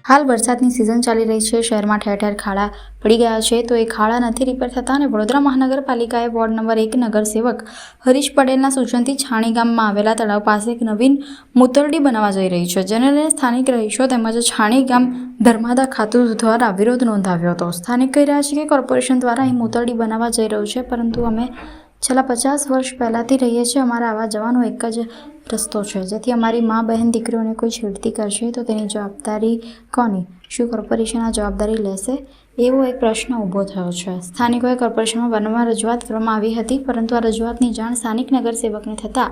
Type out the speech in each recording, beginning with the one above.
हाल वरसादनी season चाली रही है। शहर में ठेर ठेर खाड़ा पड़ी गया है, तो ये खाड़ा नहीं रिपेर थता वडोदरा महानगरपालिकाए वोर्ड नंबर 1 नगरसेवक हरीश पटेलना सूचनथी छाणी गाममां आवेला तळाव पासे एक नवीन मूतरडी बनाववा जई रही है, जेने लईने स्थानिक रहीशो તેમજ छाणी गाम धर्मादा खातु द्वारा विरोध नोंधाव्यो हतो। स्थानिक कही रह्या छे के कोर्पोरेशन द्वारा अहीं मूतरडी बनाववा जई रह्युं छे, परंतु अमे छेल्ला 50 वर्ष पहलाथी रहीए छीए। अमारा आवा जवानो एक ज रस्तो है, जेथी अमारी माँ बहन दीकरीओने कोई छेड़ती करशे तो तेनी जवाबदारी कोनी? शुं कोर्पोरेशन आ जवाबदारी लेशे? एवो एक प्रश्न ऊभो थयो छे। स्थानिकोए कोर्पोरेशनमां वारंवार रजूआत करवामां आवी हती, परंतु आ रजूआतनी जाण स्थानिक नगरसेवकने थता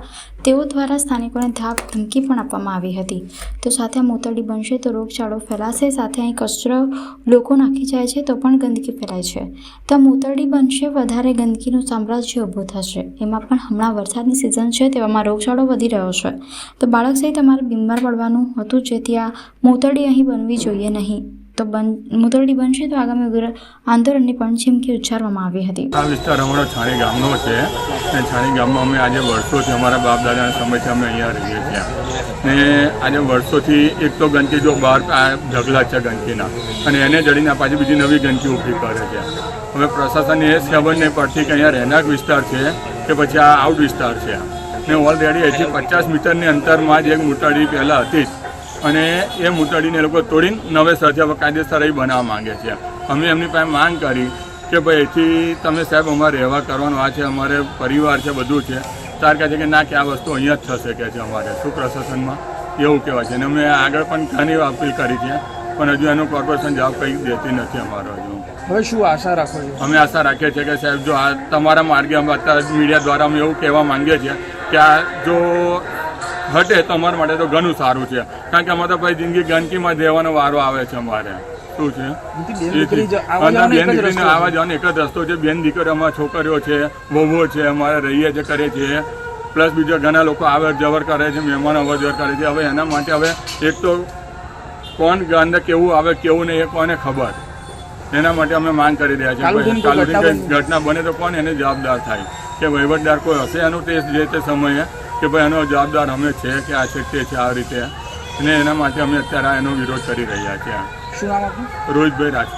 तेओ द्वारा स्थानिकोने धाक धमकी पण आपवामां आवी हती। तो साथे मूतरडी बनशे तो रोगचाळो फैलाशे, साथे અહીં कचरो लोको नाखी जाय छे तो पण गंदकी फैलाय छे। तो मूतरडी बनशे, वधारे गंदकीनुं साम्राज्य ऊभुं थशे। एमां पण हमणां वरसादनी सीजन छे, तेवामां रोगचाळो वधी रह्यो छे। तो बाळक सहित अमारे बीमार पड़वानुं हतुं, जेथी आ मूतरडी અહીં बनवी जोईए नहीं। तो मूतरडी बनशे तो आगामी उग्र आंदोलननी पण चीमकी उच्चारवामां आवी हती। आ विस्तार अमारो छाणी गामनो छे ने छाणी गाममां अमे आजे वर्षोथी अमारा बाप दादाना समयथी अमे अहींया रहीए छीए ने आजे वर्षोथी एक तो गंदकी जो बहार ढगला छे गंदकीना अने एने जड़ीने पाછી बीजी नवी गंदकी ऊभी करे छे। हवे प्रशासनने ए खबर नहीं पड़ती कि अहींया રહેણાંક विस्तार छे કે પછી આ આઉટ विस्तार छे ने ऑलरेडी અહીંથી 50 मीटरनी अंतरमां ज एक मूतरडी પહેલા હતી અને એ મૂતરડીને લોકો તોડીને નવેસરથી હવે કાયદેસર અહીં બનાવવા માંગે છે। અમે એમની પાસે માંગ કરી કે ભાઈ એથી તમે સાહેબ અમારે રહેવા કરવાનું આ છે, અમારે પરિવાર છે, બધું છે। તાર કહે છે કે ના, કે આ વસ્તુ અહીંયા જ થશે કે છે અમારે શું પ્રશાસનમાં એવું કહેવાય છે। અને અમે આગળ પણ ઘણી અપીલ કરી છે, પણ હજુ એનું કોર્પોરેશન જવાબ કંઈ દેતી નથી અમારો હજુ। હવે શું આશા રાખો છો? અમે આશા રાખીએ છીએ કે સાહેબ જો આ તમારા માર્ગે અમે અત્યારે મીડિયા દ્વારા અમે એવું કહેવા માંગીએ છીએ કે આ જો હટે તો અમારા માટે તો ઘણું સારું છે, કારણ કે અમારે તો ભાઈ જિંદગી ગંદકીમાં રહેવાનો વારો આવે છે। અમારે શું છે, બેન દીકરીને આવવા જવાનો એક જ રસ્તો છે। બેન દીકરી અમારા છોકરીઓ છે, વહુઓ છે, અમારે રહીએ છે, કરે છે, પ્લસ બીજા ઘણા લોકો આવર જવર કરે છે, મહેમાનો અવર જવર કરે છે। હવે એના માટે હવે એક તો કોણ ગંદ કેવું આવે કેવું નહીં એ કોને ખબર, એના માટે અમે માંગ કરી રહ્યા છીએ। કાલુની ઘટના બને તો કોણ એને જવાબદાર થાય, કે વહીવટદાર કોઈ હશે એનું ટેસ્ટ જે તે સમયે કે ભાઈ એનો જવાબદાર અમે છે કે આ છે તે છે આ રીતે, અને એના માટે અમે અત્યારે એનો વિરોધ કરી રહ્યા છીએ। શું નામ આપનું? રોહિતભાઈ રાજકોટ।